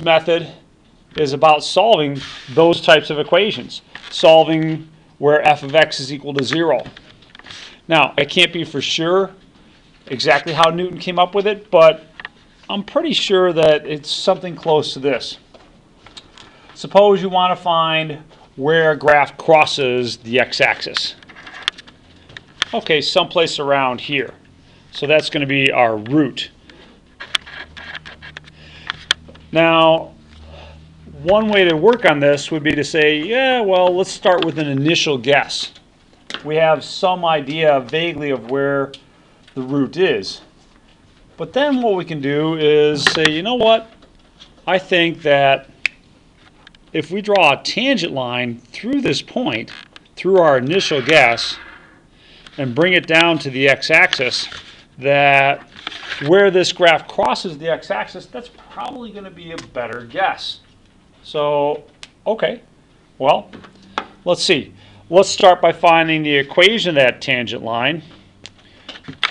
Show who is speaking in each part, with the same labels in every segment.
Speaker 1: method is about solving those types of equations, solving where f of x is equal to 0. Now, I can't be for sure exactly how Newton came up with it, but I'm pretty sure that it's something close to this. Suppose you want to find where a graph crosses the x-axis. Okay, someplace around here. So that's going to be our root. Now, one way to work on this would be to say, yeah, well, let's start with an initial guess. We have some idea vaguely of where the root is. But then what we can do is say, you know what? I think that if we draw a tangent line through this point, through our initial guess, and bring it down to the x-axis, that where this graph crosses the x-axis, that's probably going to be a better guess. So, okay, well, let's see. Let's start by finding the equation of that tangent line.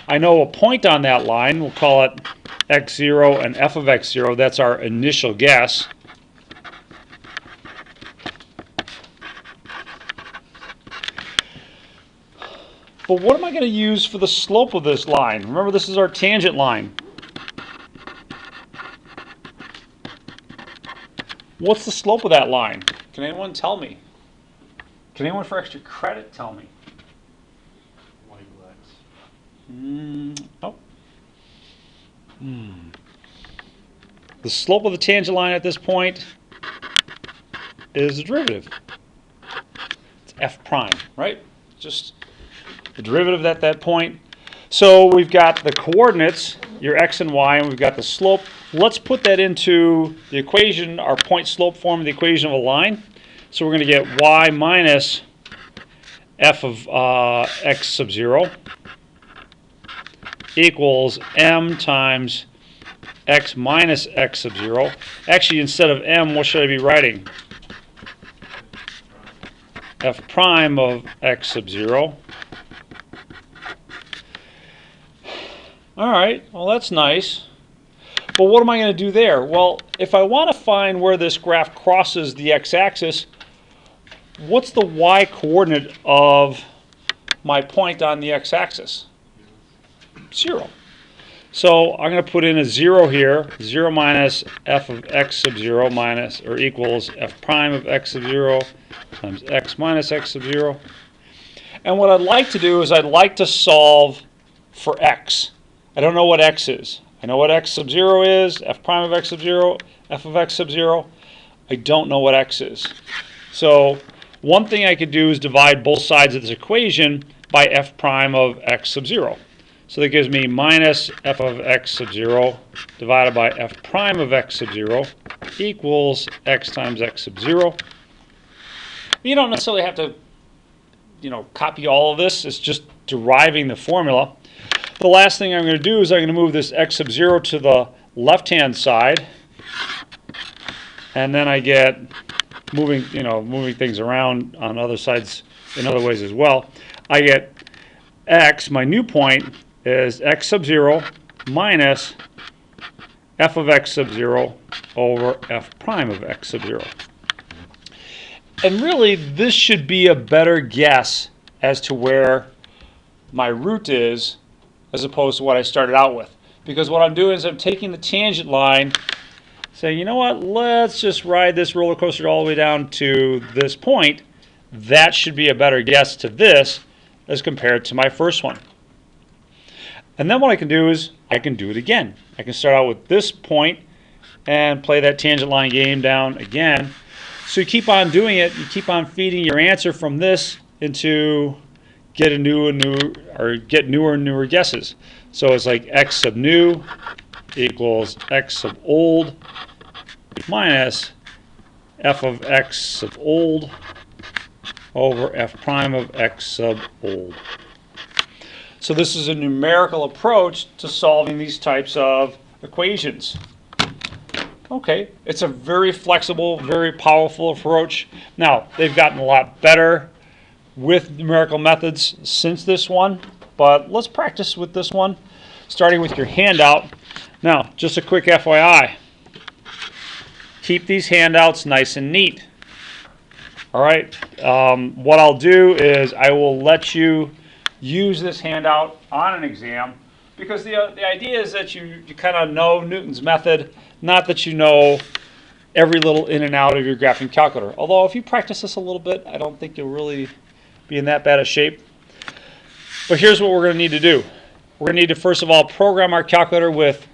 Speaker 1: I know a point on that line, we'll call it x0 and f of x0. That's our initial guess. But what am I going to use for the slope of this line? Remember, this is our tangent line. What's the slope of that line? Can anyone tell me? Can anyone for extra credit tell me? Oh. The slope of the tangent line at this point is the derivative. It's f prime, right? Just the derivative at that point. So we've got the coordinates, your x and y, and we've got the slope. Let's put that into the equation, our point slope form of the equation of a line. So we're going to get y minus f of x sub 0 equals m times x minus x sub 0. Actually, instead of m, what should I be writing? F prime of x sub 0. All right, well, that's nice. But what am I going to do there? Well, if I want to find where this graph crosses the x-axis, what's the y-coordinate of my point on the x-axis? 0. So I'm going to put in a 0 here. 0 minus f of x sub 0 minus or equals f prime of x sub 0 times x minus x sub 0. And what I'd like to do is I'd like to solve for x. I don't know what x is. I know what x sub 0 is, f prime of x sub 0, f of x sub 0. I don't know what x is. So one thing I could do is divide both sides of this equation by f prime of x sub 0. So that gives me minus f of x sub 0 divided by f prime of x sub 0 equals x times x sub 0. You don't necessarily have to, copy all of this. It's just deriving the formula. The last thing I'm going to do is I'm going to move this x sub 0 to the left-hand side, and then I get moving things around on other sides in other ways as well. I get x, my new point, is x sub 0 minus f of x sub 0 over f prime of x sub 0. And really, this should be a better guess as to where my root is as opposed to what I started out with. Because what I'm doing is I'm taking the tangent line, saying, you know what, let's just ride this roller coaster all the way down to this point. That should be a better guess to this as compared to my first one. And then what I can do is I can do it again. I can start out with this point and play that tangent line game down again. So you keep on doing it. You keep on feeding your answer from this into get newer and newer guesses. So it's like x sub new equals x sub old minus f of x sub old over f prime of x sub old. So this is a numerical approach to solving these types of equations. Okay, it's a very flexible, very powerful approach. Now, they've gotten a lot better with numerical methods since this one, but let's practice with this one, starting with your handout. Now, just a quick FYI. keep these handouts nice and neat. All right, what I'll do is I will let you use this handout on an exam, because the idea is that you kind of know Newton's method, not that you know every little in and out of your graphing calculator. Although if you practice this a little bit, I don't think you'll really be in that bad a shape. But here's what we're going to need to do. We're going to need to first of all program our calculator with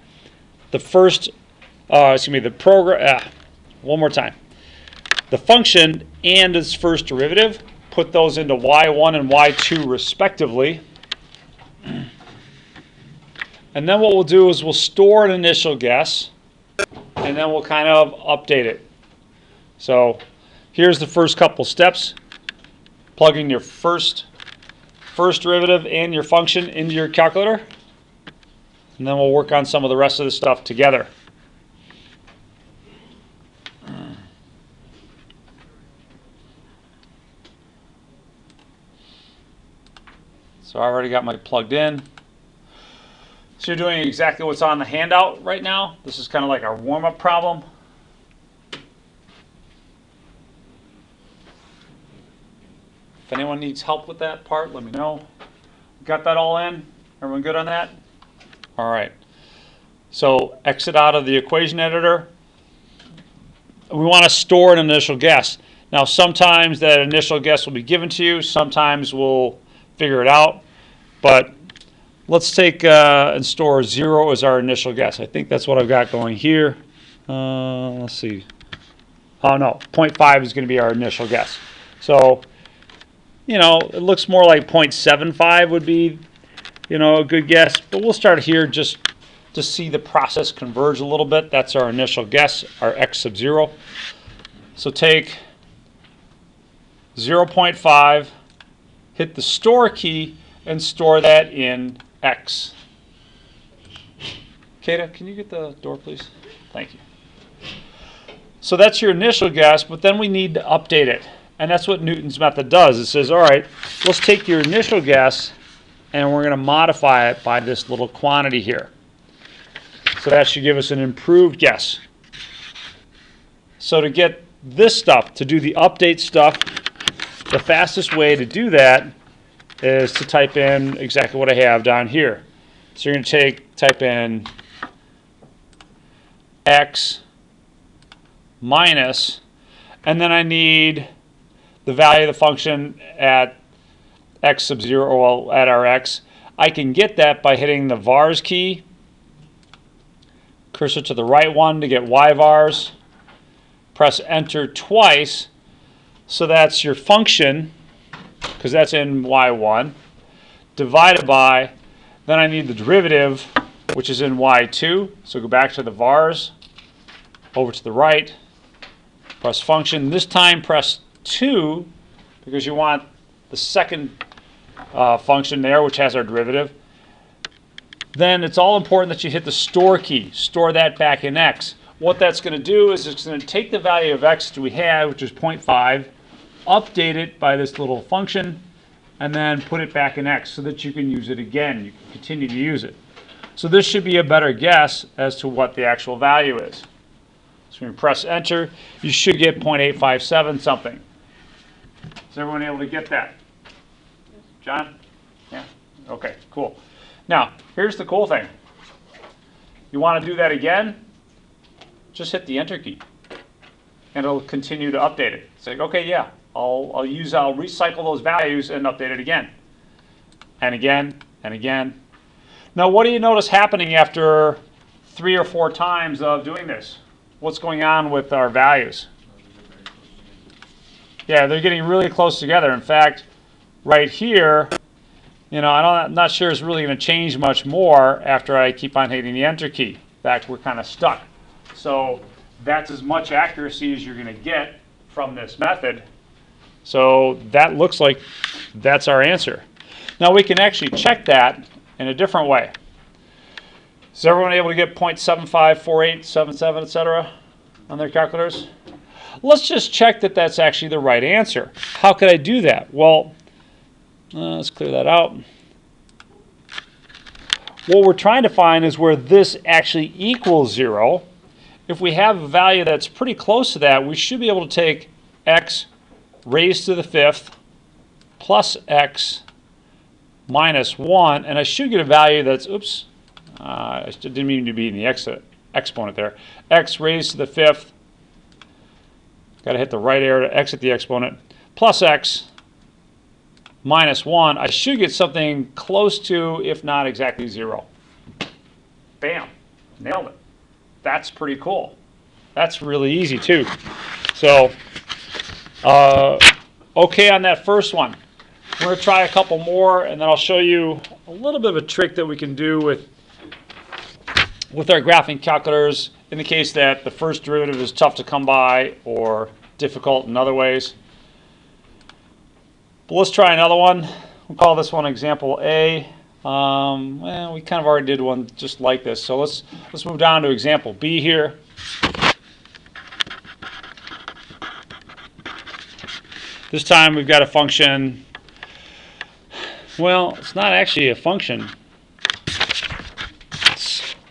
Speaker 1: the first, the program, one more time. The function and its first derivative, put those into y1 and y2 respectively. And then what we'll do is we'll store an initial guess, and then we'll kind of update it. So here's the first couple steps. Plugging your first derivative and your function into your calculator. And then we'll work on some of the rest of the stuff together. So I already got my plugged in. So you're doing exactly what's on the handout right now. This is kind of like our warm-up problem. If anyone needs help with that part, let me know. Got that all in? Everyone good on that? All right. So exit out of the equation editor. We want to store an initial guess. Now sometimes that initial guess will be given to you. Sometimes we'll figure it out. But let's take and store 0 as our initial guess. I think that's what I've got going here. Let's see. Oh no, 0.5 is going to be our initial guess. So, you know, it looks more like 0.75 would be, you know, a good guess. But we'll start here just to see the process converge a little bit. That's our initial guess, our x sub 0. So take 0.5, hit the store key, and store that in x. Kata, can you get the door, please? Thank you. So that's your initial guess, but then we need to update it. And that's what Newton's method does. It says, all right, let's take your initial guess, and we're going to modify it by this little quantity here. So that should give us an improved guess. So to get this stuff, to do the update stuff, the fastest way to do that is to type in exactly what I have down here. So you're going to type in x minus, and then I need the value of the function at x sub 0, well, at our x. I can get that by hitting the vars key, cursor to the right one to get y vars, press enter twice, so that's your function, because that's in y1, divided by, then I need the derivative, which is in y2. So go back to the vars, over to the right, press function. This time press 2, because you want the second function there, which has our derivative. Then it's all important that you hit the store key. Store that back in x. What that's going to do is it's going to take the value of x that we had, which is 0.5, update it by this little function, and then put it back in x so that you can use it again. You can continue to use it. So this should be a better guess as to what the actual value is. So when you press enter, you should get 0.857 something. Is everyone able to get that? John? Yeah? Okay, cool. Now, here's the cool thing. You want to do that again? Just hit the enter key, and it'll continue to update it. It's like, okay, yeah, I'll recycle those values and update it again, and again, and again. Now, what do you notice happening after 3 or 4 times of doing this? What's going on with our values? Yeah, they're getting really close together. In fact, right here, you know, I'm not sure it's really going to change much more after I keep on hitting the enter key. In fact, we're kind of stuck. So that's as much accuracy as you're going to get from this method. So that looks like that's our answer. Now we can actually check that in a different way. Is everyone able to get 0.75, 48, 77, etc. on their calculators? Let's just check that that's actually the right answer. How could I do that? Well, let's clear that out. What we're trying to find is where this actually equals 0. if we have a value that's pretty close to that, we should be able to take x raised to the fifth plus x minus 1, and I should get a value that's, oops, I didn't mean to be in the exponent there. X raised to the fifth, got to hit the right arrow to exit the exponent, plus x minus 1. I should get something close to, if not exactly 0. Bam, nailed it. That's pretty cool. That's really easy too. So, okay on that first one. We're going to try a couple more, and then I'll show you a little bit of a trick that we can do with our graphing calculators in the case that the first derivative is tough to come by or difficult in other ways. But let's try another one. We'll call this one example A. Well, we kind of already did one just like this, so let's move down to example B here. This time we've got a function. Well, it's not actually a function.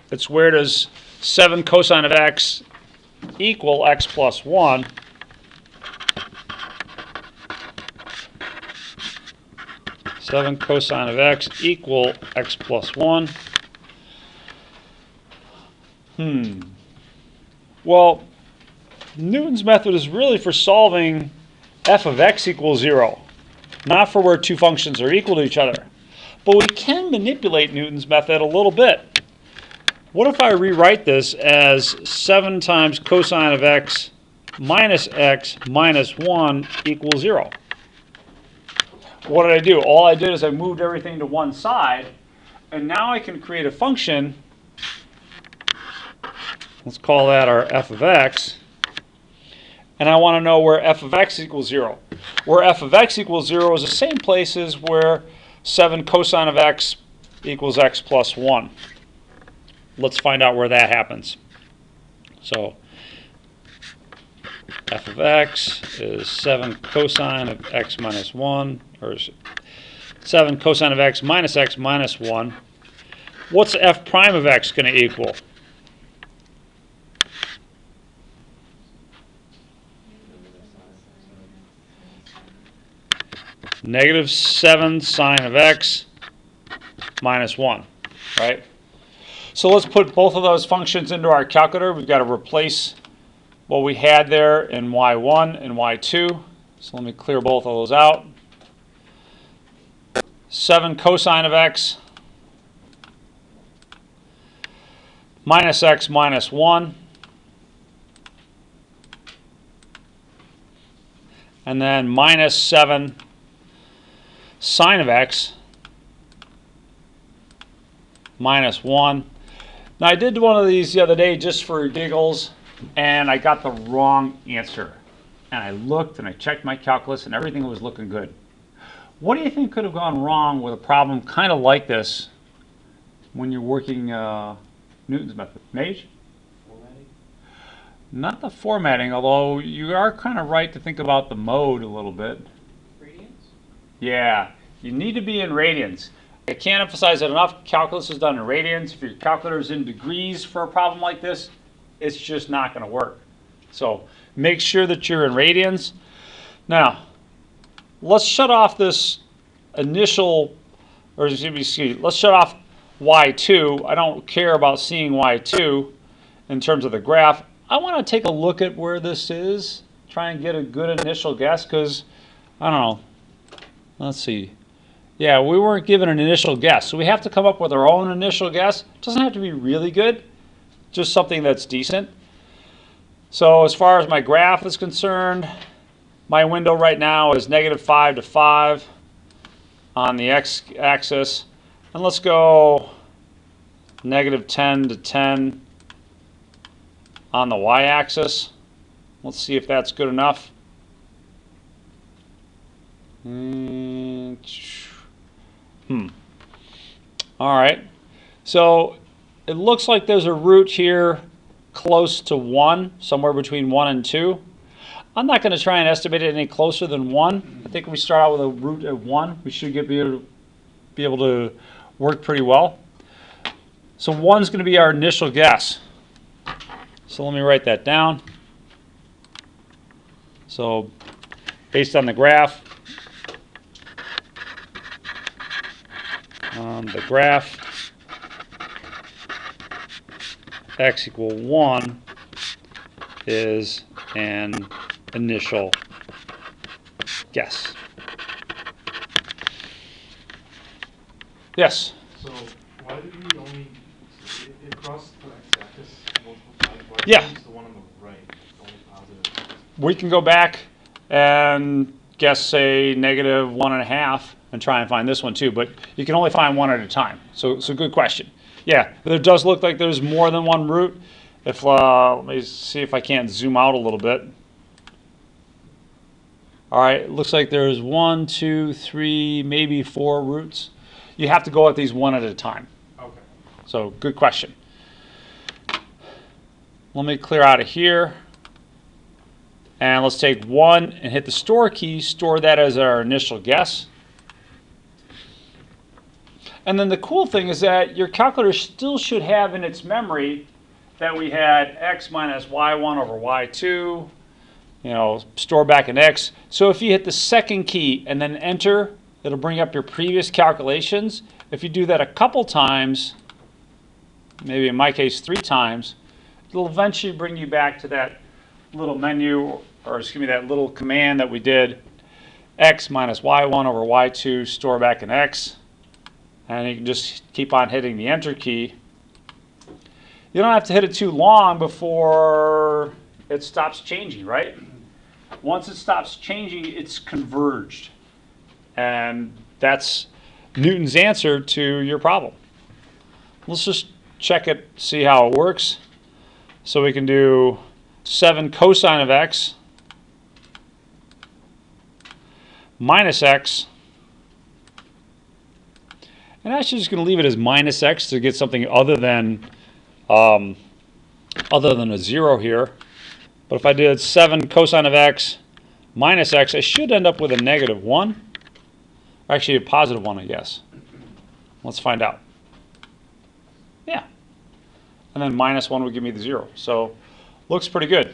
Speaker 1: It's where does 7 cosine of x equal x plus 1? Seven cosine of x equal x plus 1. Well, Newton's method is really for solving f of x equals 0, not for where two functions are equal to each other. But we can manipulate Newton's method a little bit. What if I rewrite this as 7 times cosine of x minus 1 equals 0? What did I do? All I did is I moved everything to one side, and now I can create a function. Let's call that our f of x. And I want to know where f of x equals 0. Where f of x equals 0 is the same place as where 7 cosine of x equals x plus 1. Let's find out where that happens. So f of x is 7 cosine of x minus 1, or 7 cosine of x minus 1. What's f prime of x going to equal? Negative 7 sine of x minus 1, right? So let's put both of those functions into our calculator. We've got to replace what we had there in y1 and y2. So let me clear both of those out. 7 cosine of x minus x minus 1. And then minus 7 sine of x minus 1. Now I did one of these the other day just for giggles, and I got the wrong answer. And I looked and I checked my calculus and everything was looking good. What do you think could have gone wrong with a problem kind of like this when you're working Newton's method? Mage? Formatting? Not the formatting, although you are kind of right to think about the mode a little bit. Radians? Yeah, you need to be in radians. I can't emphasize it enough. Calculus is done in radians. If your calculator is in degrees for a problem like this, it's just not going to work. So make sure that you're in radians. Now, let's shut off this initial, or excuse me, let's shut off y2. I don't care about seeing y2 in terms of the graph. I want to take a look at where this is, try and get a good initial guess, because, I don't know, let's see. Yeah, we weren't given an initial guess, so we have to come up with our own initial guess. It doesn't have to be really good, just something that's decent. So as far as my graph is concerned, my window right now is -5 to 5 on the x-axis. And let's go -10 to 10 on the y-axis. Let's see if that's good enough. All right. So it looks like there's a root here close to 1, somewhere between 1 and 2. I'm not going to try and estimate it any closer than 1. I think if we start out with a root at 1, we should be able to work pretty well. So 1 is going to be our initial guess. So let me write that down. So based on the graph, x equal 1 is an initial guess. Yes?
Speaker 2: So why did we only, it crossed the x-axis multiple times, why did
Speaker 1: Yeah.
Speaker 2: we use the one on the right, only positive?
Speaker 1: We can go back and guess, say, -1.5 and try and find this one too, but you can only find one at a time. So good question. Yeah, it does look like there's more than one root. If let me see if I can't zoom out a little bit. All right, it looks like there's 1, 2, 3, maybe 4 roots. You have to go at these one at a time.
Speaker 2: Okay.
Speaker 1: So good question. Let me clear out of here. And let's take 1 and hit the store key, store that as our initial guess. And then the cool thing is that your calculator still should have in its memory that we had x minus y1 over y2, store back in x. So if you hit the second key and then enter, it'll bring up your previous calculations. If you do that a couple times, maybe in my case 3 times, it'll eventually bring you back to that little menu, or excuse me, that little command that we did, x minus y1 over y2, store back in x. And you can just keep on hitting the enter key. You don't have to hit it too long before it stops changing, right? Once it stops changing, it's converged. And that's Newton's answer to your problem. Let's just check it, see how it works. So we can do 7 cosine of x minus x. And actually just going to leave it as minus x to get something other than a 0 here. But if I did 7 cosine of x minus x, I should end up with a -1. Actually, a +1, I guess. Let's find out. Yeah. And then -1 would give me the 0. So looks pretty good.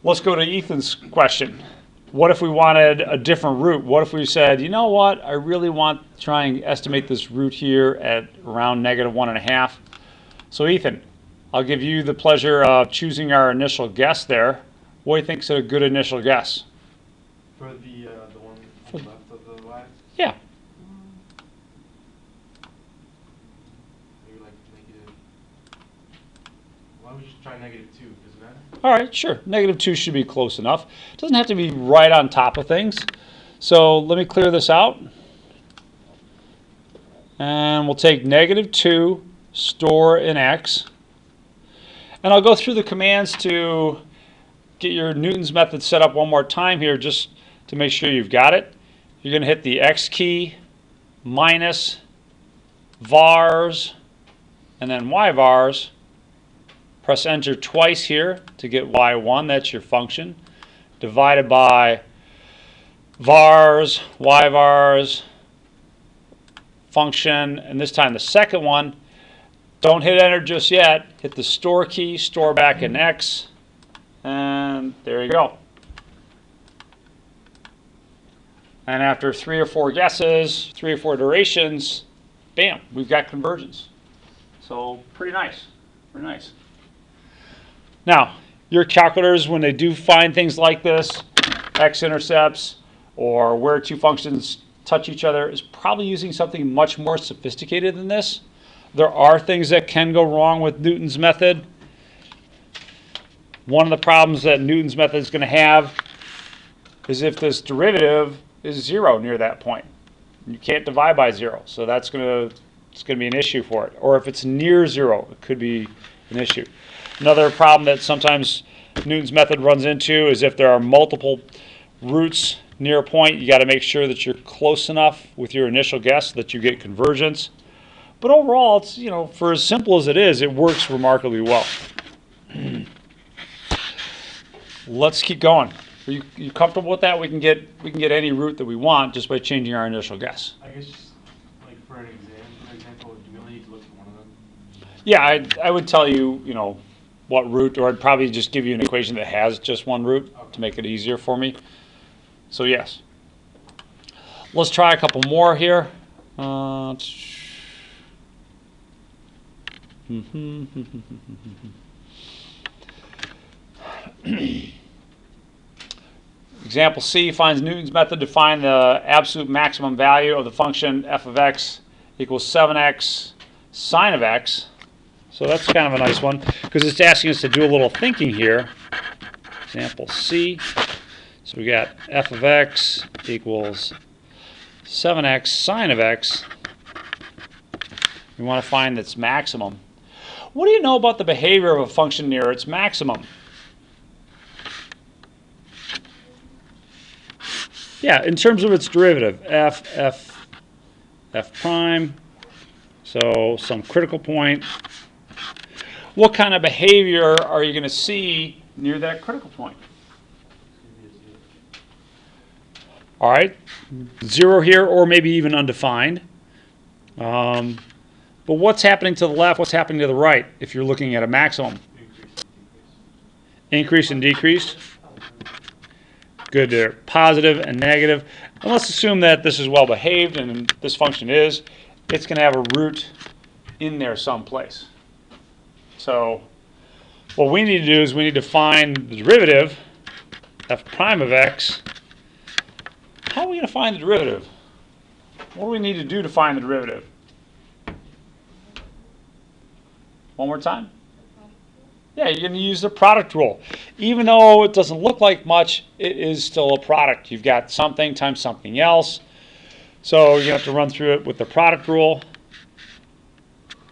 Speaker 1: Let's go to Ethan's question. What if we wanted a different root? What if we said, you know what, I really want to try and estimate this root here at around -1.5. So Ethan, I'll give you the pleasure of choosing our initial guess there. What do you think is a good initial guess?
Speaker 2: For the one on the left of the y?
Speaker 1: Yeah.
Speaker 2: Maybe like negative, why don't we just try -2, does it matter?
Speaker 1: All right, sure. -2 should be close enough. It doesn't have to be right on top of things. So let me clear this out. And we'll take -2, store in x. And I'll go through the commands to get your Newton's method set up one more time here just to make sure you've got it. You're going to hit the x key, minus vars, and then y vars. Press enter twice here to get y1, that's your function, divided by vars, y vars, function, and this time the second one. Don't hit enter just yet. Hit the store key, store back in x, and there you go. And after 3 or 4 guesses, 3 or 4 iterations, bam, we've got convergence. So pretty nice, pretty nice. Now, your calculators, when they do find things like this, x-intercepts, or where 2 functions touch each other, is probably using something much more sophisticated than this. There are things that can go wrong with Newton's method. One of the problems that Newton's method is going to have is if this derivative is 0 near that point. You can't divide by 0, so it's going to be an issue for it. Or if it's near 0, it could be an issue. Another problem that sometimes Newton's method runs into is if there are multiple roots near a point, you got to make sure that you're close enough with your initial guess that you get convergence. But overall, it's, for as simple as it is, it works remarkably well. Let's keep going. Are you comfortable with that? We can get any root that we want just by changing our initial guess.
Speaker 2: I guess just like for an example, do we only need to look at one of them?
Speaker 1: Yeah, I would tell you, what root, or I'd probably just give you an equation that has just one root
Speaker 2: Okay.
Speaker 1: to make it easier for me. So yes. Let's try a couple more here. Example C finds Newton's method to find the absolute maximum value of the function f of x equals 7x sine of x. So that's kind of a nice one because it's asking us to do a little thinking here. Example C. So we got f of x equals 7x sine of x. We want to find its maximum. What do you know about the behavior of a function near its maximum? Yeah, in terms of its derivative, f prime, so some critical point. What kind of behavior are you going to see near that critical point? All right, 0 here, or maybe even undefined. But what's happening to the left? What's happening to the right if you're looking at a maximum? Increase and decrease. Good there. Positive and negative. And let's assume that this is well behaved, and this function is. It's going to have a root in there someplace. So what we need to do is we need to find the derivative, f prime of x. How are we going to find the derivative? What do we need to do to find the derivative? One more time. Yeah, you're going to use the product rule. Even though it doesn't look like much, it is still a product. You've got something times something else. So you have to run through it with the product rule.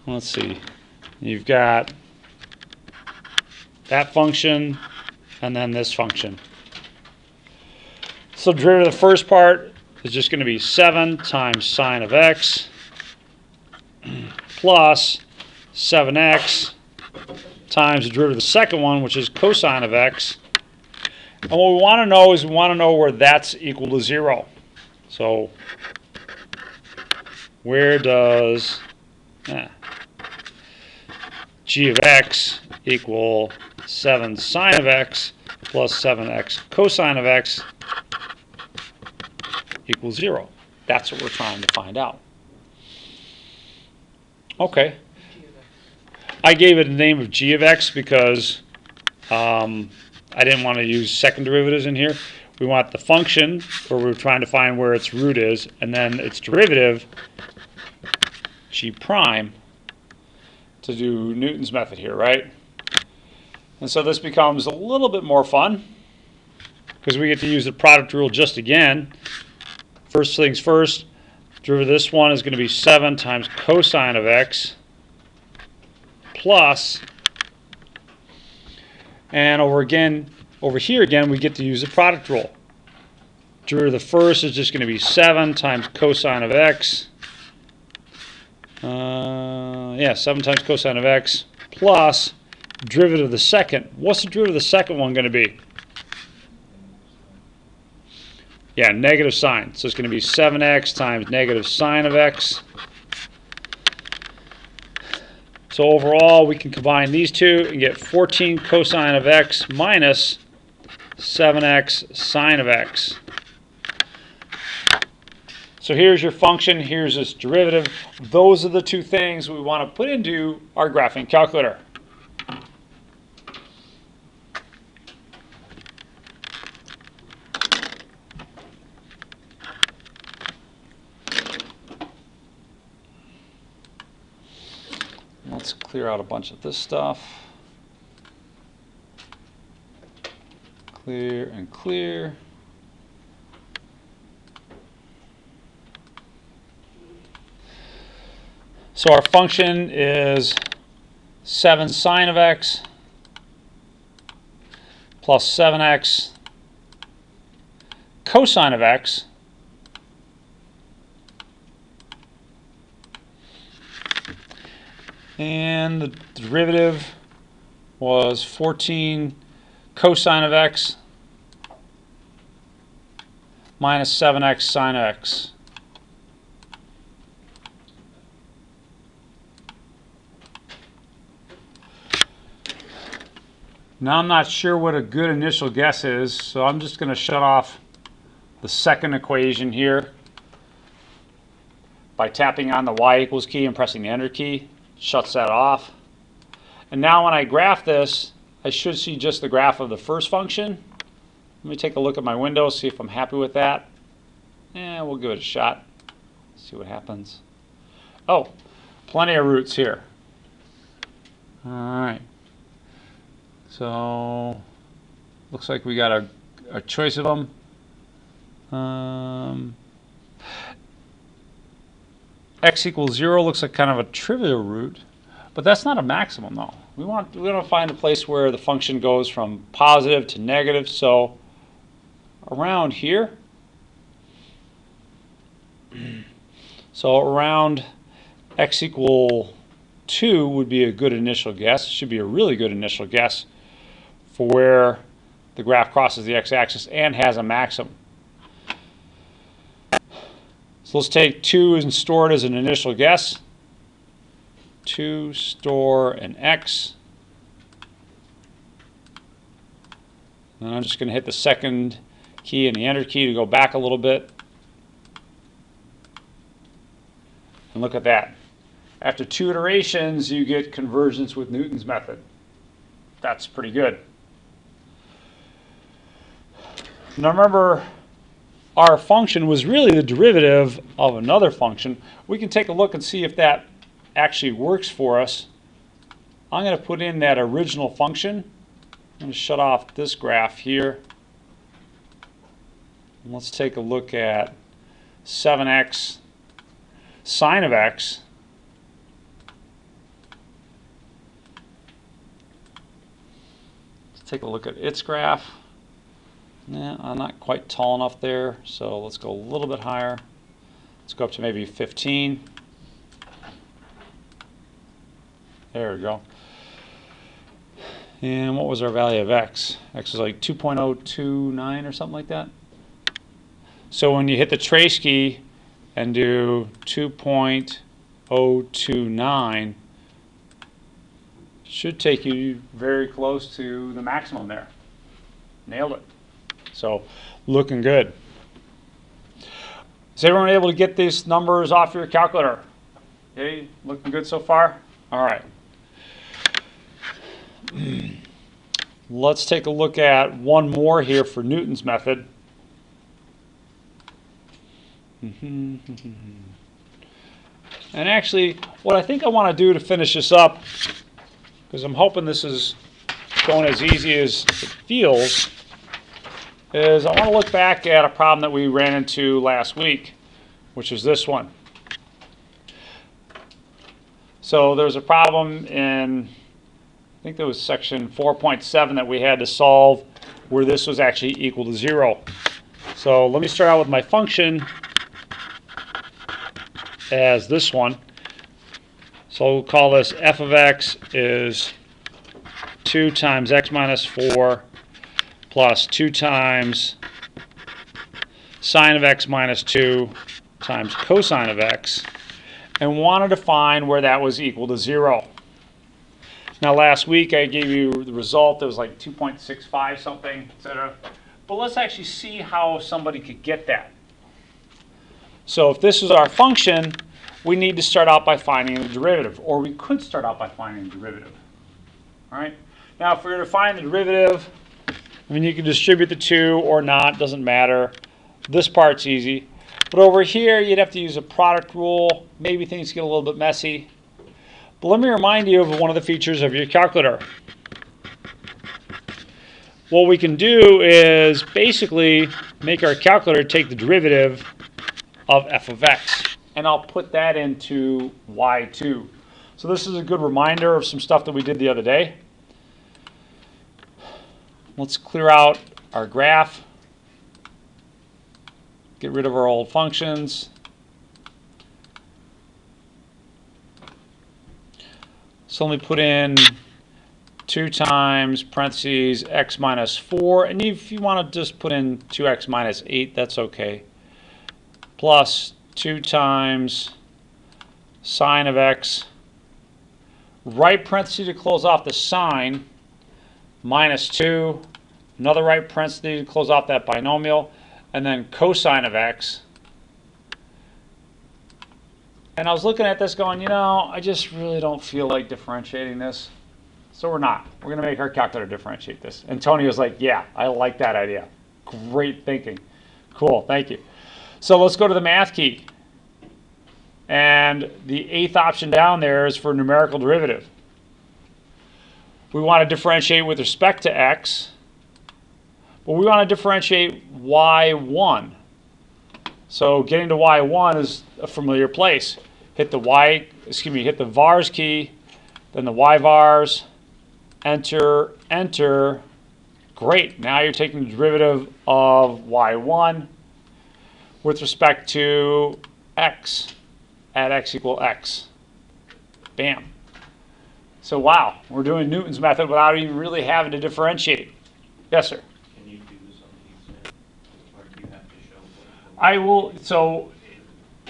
Speaker 1: Let's see. You've got that function and then this function. So derivative of the first part is just going to be 7 times sine of x plus 7x times the derivative of the second one, which is cosine of x. And what we want to know is we want to know where that's equal to 0. So where does g of x equal 7 sine of x plus 7x cosine of x equals 0? That's what we're trying to find out. Okay. I gave it a name of g of x because I didn't want to use second derivatives in here. We want the function where we're trying to find where its root is, and then its derivative, g prime, to do Newton's method here, right? And so this becomes a little bit more fun because we get to use the product rule just again. First things first, derivative of this one is going to be 7 times cosine of x plus, and over here again, we get to use the product rule. Derivative of the first is just going to be 7 times cosine of x. 7 times cosine of x plus derivative of the second. What's the derivative of the second one going to be? Yeah, negative sine. So it's going to be 7x times negative sine of x. So overall, we can combine these two and get 14 cosine of x minus 7x sine of x. So here's your function, here's its derivative. Those are the two things we want to put into our graphing calculator. Let's clear out a bunch of this stuff. Clear and clear. So our function is 7 sine of x plus 7x cosine of x and the derivative was 14 cosine of x minus 7x sine of x. Now I'm not sure what a good initial guess is, so I'm just going to shut off the second equation here by tapping on the y equals key and pressing the enter key. Shuts that off. And now when I graph this, I should see just the graph of the first function. Let me take a look at my window, see if I'm happy with that. We'll give it a shot. See what happens. Oh, plenty of roots here. All right. So, looks like we got a choice of them. X equals 0 looks like kind of a trivial root, but that's not a maximum though. We want to find a place where the function goes from positive to negative. So around here, so around x equal 2 would be a good initial guess. It should be a really good initial guess for where the graph crosses the x-axis and has a maximum. So let's take 2 and store it as an initial guess. 2 store an x. And I'm just going to hit the second key and the enter key to go back a little bit. And look at that. After 2 iterations, you get convergence with Newton's method. That's pretty good. Now remember, our function was really the derivative of another function. We can take a look and see if that actually works for us. I'm going to put in that original function. I'm going to shut off this graph here. And let's take a look at 7x sine of x. Let's take a look at its graph. I'm not quite tall enough there, so let's go a little bit higher. Let's go up to maybe 15. There we go. And what was our value of x? X was like 2.029 or something like that. So when you hit the trace key and do 2.029, should take you very close to the maximum there. Nailed it. So looking good. Is everyone able to get these numbers off your calculator? Okay, looking good so far? All right. Let's take a look at one more here for Newton's method. And actually, what I think I want to do to finish this up, because I'm hoping this is going as easy as it feels, is I want to look back at a problem that we ran into last week, which is this one. So there's a problem in, I think there was section 4.7 that we had to solve where this was actually equal to 0. So let me start out with my function as this one. So we'll call this f of x is 2 times x minus 4 plus 2 times sine of x minus 2 times cosine of x, and wanted to find where that was equal to 0. Now last week I gave you the result that was like 2.65 something, etc. But let's actually see how somebody could get that. So if this is our function, we need to start out by finding the derivative, or we could start out by finding the derivative. All right. Now if we were to find the derivative, I mean, you can distribute the 2 or not, doesn't matter. This part's easy. But over here, you'd have to use a product rule. Maybe things get a little bit messy. But let me remind you of one of the features of your calculator. What we can do is basically make our calculator take the derivative of f of x. And I'll put that into y2. So this is a good reminder of some stuff that we did the other day. Let's clear out our graph. Get rid of our old functions. So let me put in 2 times parentheses x minus 4. And if you want to just put in 2x minus 8, that's okay. Plus 2 times sine of x. Right parenthesis to close off the sine. minus 2, another right parenthesis to close off that binomial, and then cosine of x. And I was looking at this going, you know, I just really don't feel like differentiating this. So we're not. We're going to make our calculator differentiate this. And Tony was like, yeah, I like that idea. Great thinking. Cool, thank you. So let's go to the math key. And the 8th option down there is for numerical derivative. We want to differentiate with respect to x, but we want to differentiate y1. So getting to y1 is a familiar place. Hit the hit the vars key, then the y vars, enter, enter. Great, now you're taking the derivative of y1 with respect to x at x equal x. Bam. So wow, we're doing Newton's method without even really having to differentiate. Yes, sir?
Speaker 3: Can you do this on the exam? Or do you have to show what?
Speaker 1: I will, so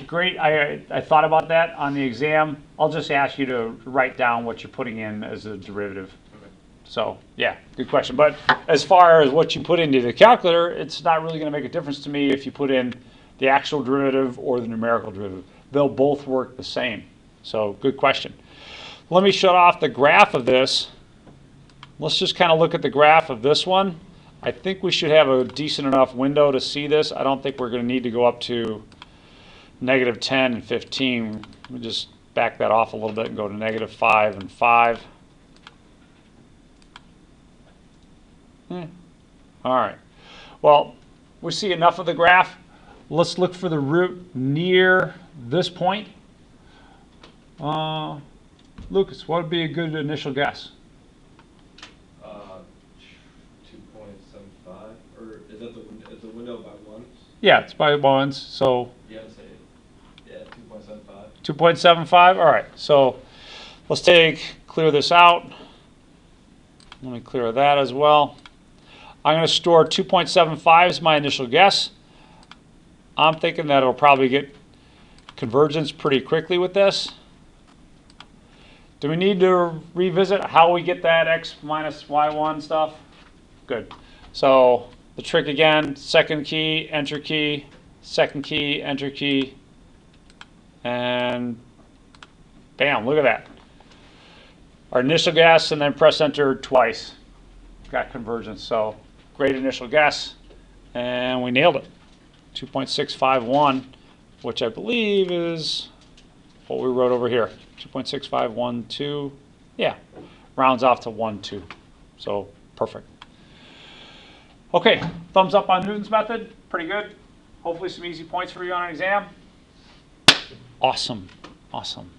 Speaker 1: great, I thought about that on the exam. I'll just ask you to write down what you're putting in as a derivative.
Speaker 3: Okay.
Speaker 1: So yeah, good question. But as far as what you put into the calculator, it's not really going to make a difference to me if you put in the actual derivative or the numerical derivative. They'll both work the same. So good question. Let me shut off the graph of this. Let's just kind of look at the graph of this one. I think we should have a decent enough window to see this. I don't think we're going to need to go up to -10 and 15. Let me just back that off a little bit and go to -5 and 5. All right. Well, we see enough of the graph. Let's look for the root near this point. Lucas, what would be a good initial guess?
Speaker 4: 2.75, or is that the window by ones?
Speaker 1: Yeah, it's by ones, so
Speaker 4: Yeah, I'd say, yeah, 2.75.
Speaker 1: 2.75. All right, so let's clear this out. Let me clear that as well. I'm going to store 2.75 as my initial guess. I'm thinking that it'll probably get convergence pretty quickly with this. Do we need to revisit how we get that x minus y1 stuff? Good. So the trick again, second key, enter key, second key, enter key, and bam, look at that. Our initial guess and then press enter twice. Got convergence, so great initial guess, and we nailed it. 2.651, which I believe is what we wrote over here. 2.6512, yeah, rounds off to 1.2, so perfect. Okay, thumbs up on Newton's method, pretty good. Hopefully some easy points for you on an exam. Awesome, awesome.